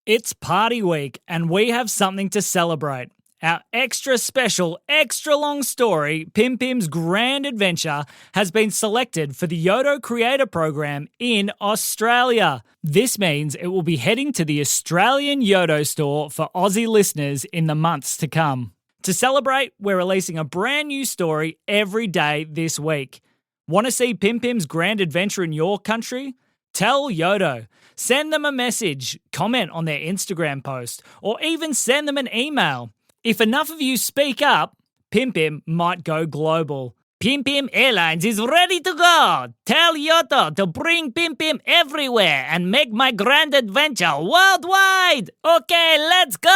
It's party week, and we have something to celebrate. Our extra special, extra long story, Pim Pim's Grand Adventure, has been selected for the Yodo Creator Program in Australia. This means it will be heading to the Australian Yodo store for Aussie listeners in the months to come. To celebrate, we're releasing a brand new story every day this week. Want to see Pim Pim's Grand Adventure in your country? Tell Yodo. Send them a message, comment on their Instagram post, or even send them an email. If enough of you speak up, Pim Pim might go global. Pim Pim Airlines is ready to go. Tell Yodo to bring Pim Pim everywhere and make my grand adventure worldwide. Okay, let's go!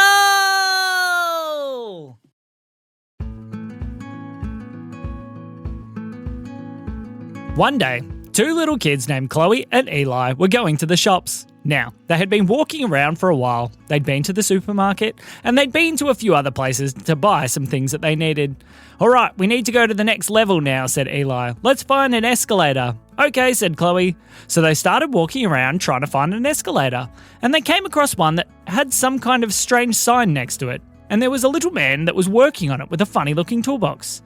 One day, two little kids named Chloe and Eli were going to the shops. Now, they had been walking around for a while. They'd been to the supermarket, and they'd been to a few other places to buy some things that they needed. All right, we need to go to the next level now, said Eli. Let's find an escalator. Okay, said Chloe. So they started walking around trying to find an escalator, and they came across one that had some kind of strange sign next to it, and there was a little man that was working on it with a funny-looking toolbox.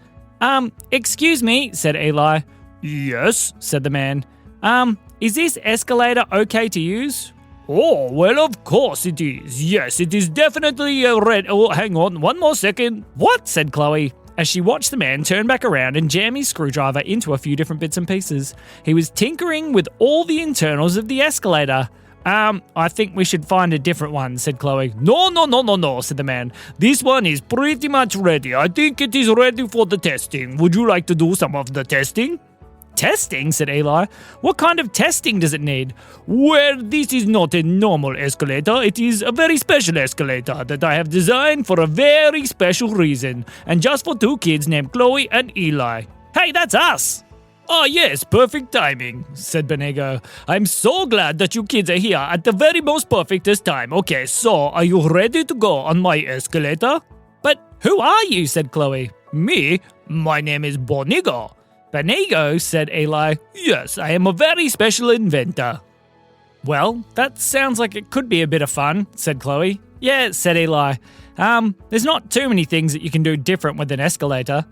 Excuse me, said Eli. Yes, said the man. Is this escalator okay to use? Oh, well, of course it is. Yes, it is definitely a red... Oh, hang on, one more second. What? Said Chloe, as she watched the man turn back around and jam his screwdriver into a few different bits and pieces. He was tinkering with all the internals of the escalator. I think we should find a different one, said Chloe. No, said the man. This one is pretty much ready. I think it is ready for the testing. Would you like to do some of the testing? Testing, said Eli. What kind of testing does it need? Well, this is not a normal escalator. It is a very special escalator that I have designed for a very special reason, and just for two kids named Chloe and Eli. Hey, that's us! Oh yes, perfect timing, said Benigo. I'm so glad that you kids are here at the very most perfectest time. Okay, so are you ready to go on my escalator? But who are you, said Chloe. Me? My name is Benigo. Benigo, said Eli. Yes, I am a very special inventor. Well, that sounds like it could be a bit of fun, said Chloe. Yeah, said Eli. There's not too many things that you can do different with an escalator.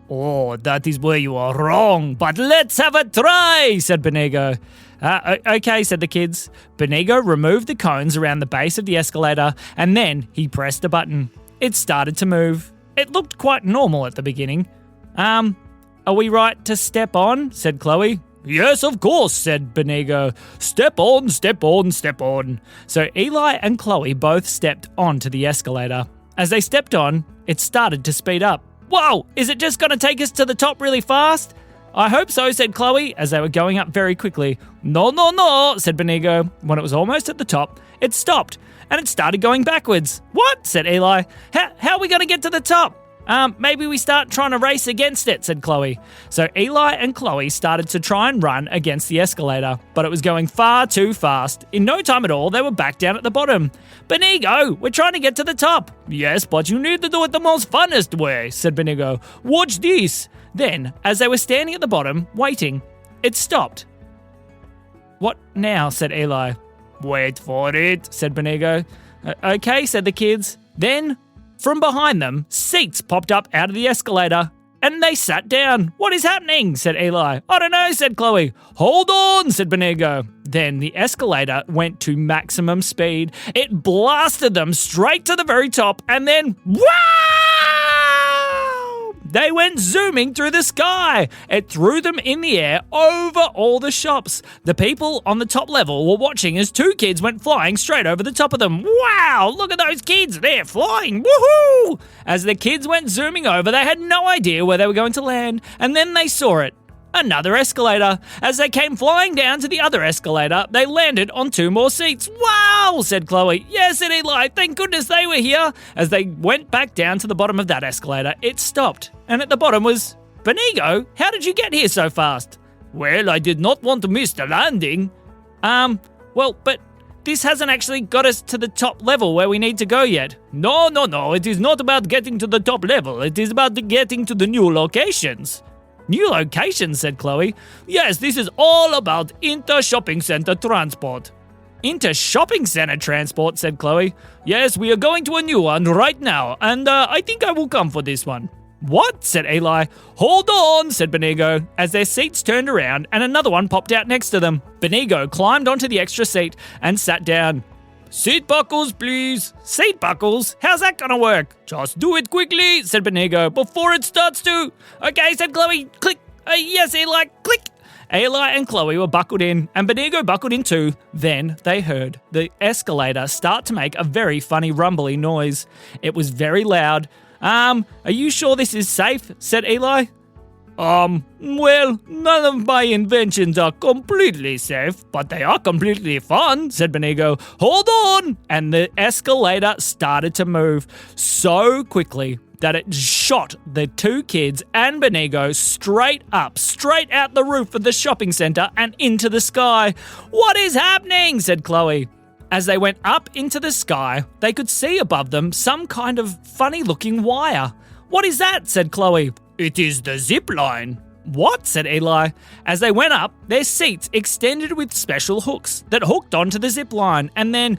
Oh, that is where you are wrong, but let's have a try, said Benigo. Okay, said the kids. Benigo removed the cones around the base of the escalator, and then he pressed a button. It started to move. It looked quite normal at the beginning. Are we right to step on? Said Chloe. Yes, of course, said Benigo. Step on, step on, step on. So Eli and Chloe both stepped onto the escalator. As they stepped on, it started to speed up. Whoa, is it just going to take us to the top really fast? I hope so, said Chloe, as they were going up very quickly. No, said Benigo. When it was almost at the top, it stopped, and it started going backwards. What? Said Eli. How are we going to get to the top? Maybe we start trying to race against it, said Chloe. So Eli and Chloe started to try and run against the escalator, but it was going far too fast. In no time at all, they were back down at the bottom. Benigo, we're trying to get to the top. Yes, but you need to do it the most funnest way, said Benigo. Watch this. Then, as they were standing at the bottom, waiting, it stopped. What now, said Eli. Wait for it, said Benigo. Okay, said the kids. Then, from behind them, seats popped up out of the escalator, and they sat down. What is happening? Said Eli. I don't know, said Chloe. Hold on, said Benigo. Then the escalator went to maximum speed. It blasted them straight to the very top, and then, wow! They went zooming through the sky. It threw them in the air over all the shops. The people on the top level were watching as two kids went flying straight over the top of them. Wow, look at those kids. They're flying. Woohoo! As the kids went zooming over, they had no idea where they were going to land. And then they saw it. Another escalator. As they came flying down to the other escalator, they landed on two more seats. Wow, said Chloe. Yes, said Eli. Thank goodness they were here. As they went back down to the bottom of that escalator, it stopped. And at the bottom was, Benigo, how did you get here so fast? Well, I did not want to miss the landing. But this hasn't actually got us to the top level where we need to go yet. No. It is not about getting to the top level. It is about getting to the new locations. New locations, said Chloe. Yes, this is all about inter-shopping center transport. Into shopping centre transport, said Chloe. Yes, we are going to a new one right now, and I think I will come for this one. What? Said Eli. Hold on, said Benigo, as their seats turned around and another one popped out next to them. Benigo climbed onto the extra seat and sat down. Seat buckles, please. Seat buckles? How's that gonna work? Just do it quickly, said Benigo, before it starts to... Okay, said Chloe. Click. Yes, Eli. Click. Eli and Chloe were buckled in, and Benigo buckled in too. Then they heard the escalator start to make a very funny rumbly noise. It was very loud. Are you sure this is safe? Said Eli. Well, none of my inventions are completely safe, but they are completely fun, said Benigo. Hold on! And the escalator started to move so quickly that it shot the two kids and Benigo straight up, straight out the roof of the shopping centre and into the sky. What is happening? Said Chloe. As they went up into the sky, they could see above them some kind of funny-looking wire. What is that? Said Chloe. It is the zipline. What? Said Eli. As they went up, their seats extended with special hooks that hooked onto the zipline, and then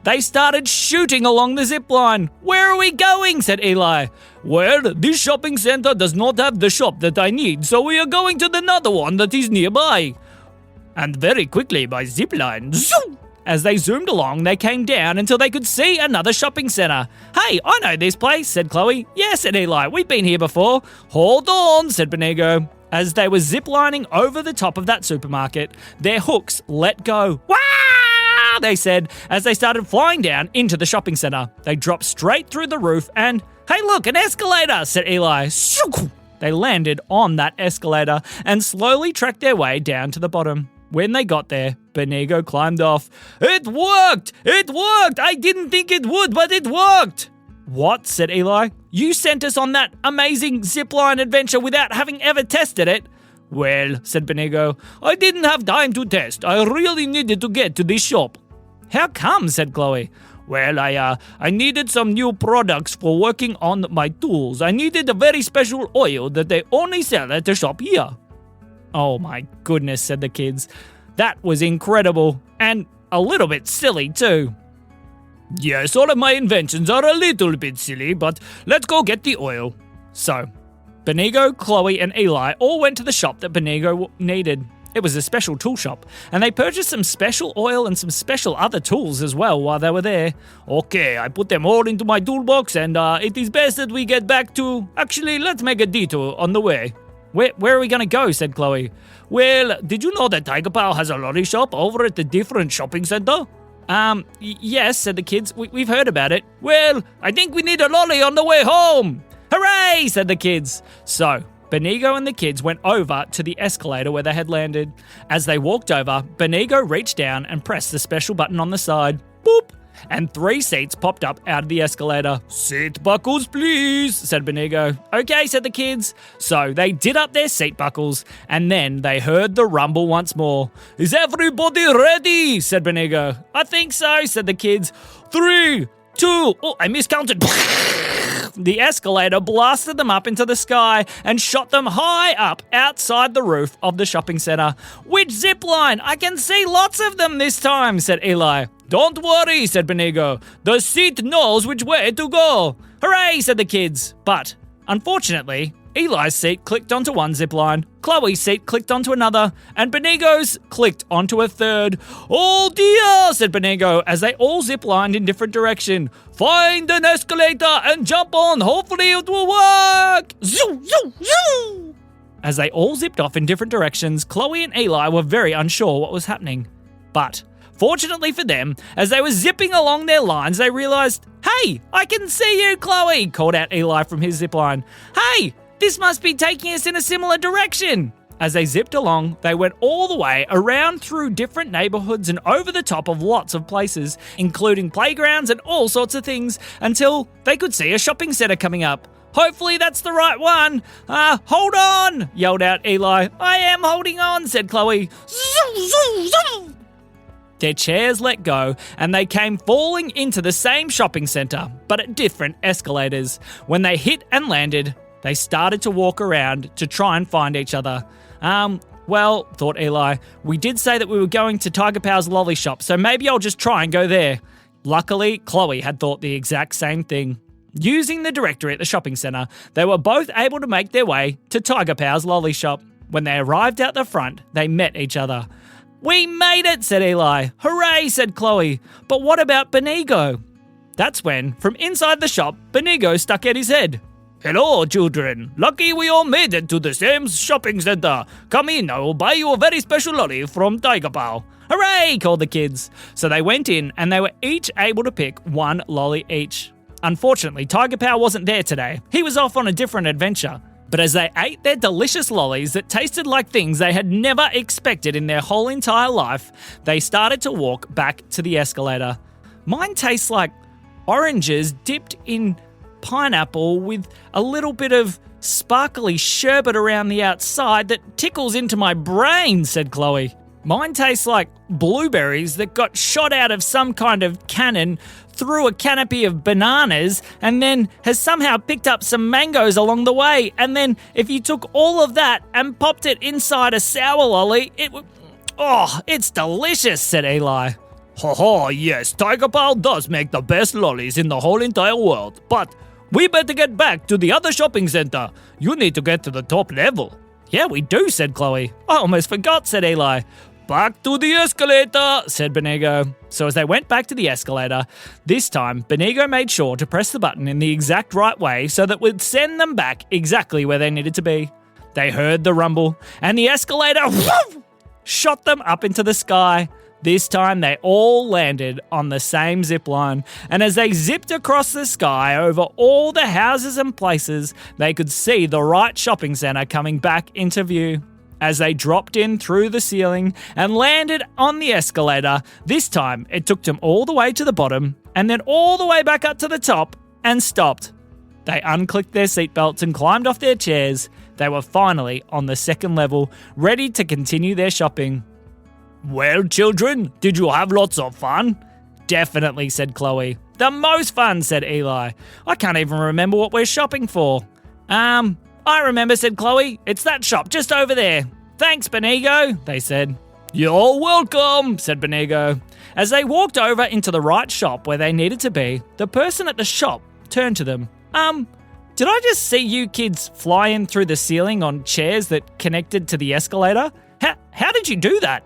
they started shooting along the zipline. Where are we going? Said Eli. Well, this shopping centre does not have the shop that I need, so we are going to another one that is nearby. And very quickly by zipline. As they zoomed along, they came down until they could see another shopping centre. Hey, I know this place, said Chloe. Yes, said Eli, we've been here before. Hold on, said Benigo. As they were ziplining over the top of that supermarket, their hooks let go. Wah! They said, as they started flying down into the shopping centre. They dropped straight through the roof and, hey look, an escalator, said Eli. They landed on that escalator and slowly tracked their way down to the bottom. When they got there, Benigo climbed off. It worked! It worked! I didn't think it would, but it worked! What? Said Eli. You sent us on that amazing zipline adventure without having ever tested it. Well, said Benigo, I didn't have time to test. I really needed to get to this shop. How come? Said Chloe. Well, I needed some new products for working on my tools. I needed a very special oil that they only sell at the shop here. Oh my goodness, said the kids. That was incredible, and a little bit silly too. Yes, all of my inventions are a little bit silly, but let's go get the oil. So, Benigo, Chloe, and Eli all went to the shop that Benigo needed. It was a special tool shop, and they purchased some special oil and some special other tools as well while they were there. Okay, I put them all into my toolbox, and it is best that we get back to... Actually, let's make a detour on the way. Where are we going to go? Said Chloe. Well, did you know that Tiger Pal has a lolly shop over at the different shopping centre? Yes, said the kids. We've heard about it. Well, I think we need a lolly on the way home. Hooray, said the kids. So, Benigo and the kids went over to the escalator where they had landed. As they walked over, Benigo reached down and pressed the special button on the side. Boop! And 3 seats popped up out of the escalator. Seat buckles, please, said Benigo. Okay, said the kids. So they did up their seat buckles, and then they heard the rumble once more. Is everybody ready? Said Benigo. I think so, said the kids. 3, 2, oh, I miscounted. The escalator blasted them up into the sky and shot them high up outside the roof of the shopping centre. Which zipline? I can see lots of them this time, said Eli. Don't worry, said Benigo. The seat knows which way to go. Hooray, said the kids. But, unfortunately, Eli's seat clicked onto one zipline, Chloe's seat clicked onto another, and Benigo's clicked onto a third. Oh dear, said Benigo, as they all ziplined in different direction. Find an escalator and jump on. Hopefully it will work. Zoo, zoo, zoo. As they all zipped off in different directions, Chloe and Eli were very unsure what was happening. But, fortunately for them, as they were zipping along their lines, they realised, hey, I can see you, Chloe, called out Eli from his zipline. Hey, this must be taking us in a similar direction. As they zipped along, they went all the way around through different neighbourhoods and over the top of lots of places, including playgrounds and all sorts of things, until they could see a shopping centre coming up. Hopefully that's the right one. Hold on, yelled out Eli. I am holding on, said Chloe. Zoo, zoo, zoo. Their chairs let go, and they came falling into the same shopping centre, but at different escalators. When they hit and landed, they started to walk around to try and find each other. Well, thought Eli, we did say that we were going to Tiger Pow's lolly shop, so maybe I'll just try and go there. Luckily, Chloe had thought the exact same thing. Using the directory at the shopping centre, they were both able to make their way to Tiger Pow's lolly shop. When they arrived out the front, they met each other. "We made it," said Eli. "Hooray," said Chloe. "But what about Benigo?" That's when, from inside the shop, Benigo stuck out his head. "Hello, children. Lucky we all made it to the same shopping centre. Come in, I will buy you a very special lolly from Tiger Pow." "Hooray!" called the kids. So they went in and they were each able to pick one lolly each. Unfortunately, Tiger Pow wasn't there today. He was off on a different adventure. But as they ate their delicious lollies that tasted like things they had never expected in their whole entire life, they started to walk back to the escalator. Mine tastes like oranges dipped in pineapple with a little bit of sparkly sherbet around the outside that tickles into my brain, said Chloe. Mine tastes like blueberries that got shot out of some kind of cannon through a canopy of bananas and then has somehow picked up some mangoes along the way. And then if you took all of that and popped it inside a sour lolly, it would... Oh, it's delicious, said Eli. "Ha ha, yes, Tiger Pow does make the best lollies in the whole entire world. But we better get back to the other shopping centre. You need to get to the top level." "Yeah, we do," said Chloe. "I almost forgot," said Eli. "Back to the escalator," said Benigo. So as they went back to the escalator, this time Benigo made sure to press the button in the exact right way so that it would send them back exactly where they needed to be. They heard the rumble, and the escalator shot them up into the sky. This time they all landed on the same zipline, and as they zipped across the sky over all the houses and places, they could see the right shopping centre coming back into view. As they dropped in through the ceiling and landed on the escalator, this time it took them all the way to the bottom and then all the way back up to the top and stopped. They unclicked their seatbelts and climbed off their chairs. They were finally on the second level, ready to continue their shopping. "Well, children, did you have lots of fun?" "Definitely," said Chloe. "The most fun," said Eli. "I can't even remember what we're shopping for." I remember," said Chloe. "It's that shop just over there." "Thanks, Benigo," they said. "You're welcome," said Benigo. As they walked over into the right shop where they needed to be, the person at the shop turned to them. Did I just see you kids fly in through the ceiling on chairs that connected to the escalator? How did you do that?"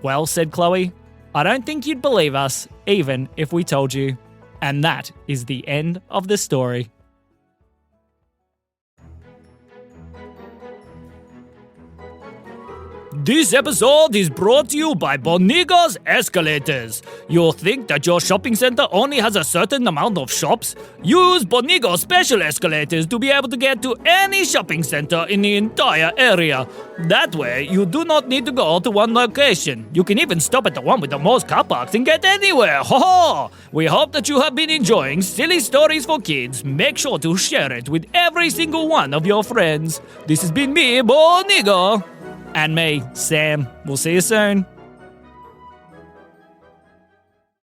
"Well," said Chloe, "I don't think you'd believe us, even if we told you." And that is the end of the story. This episode is brought to you by Benigo's Escalators. You think that your shopping center only has a certain amount of shops? Use Benigo special escalators to be able to get to any shopping center in the entire area. That way, you do not need to go to one location. You can even stop at the one with the most car parks and get anywhere. Ho ho! We hope that you have been enjoying Silly Stories for Kids. Make sure to share it with every single one of your friends. This has been me, Benigo. And me, Sam. We'll see you soon.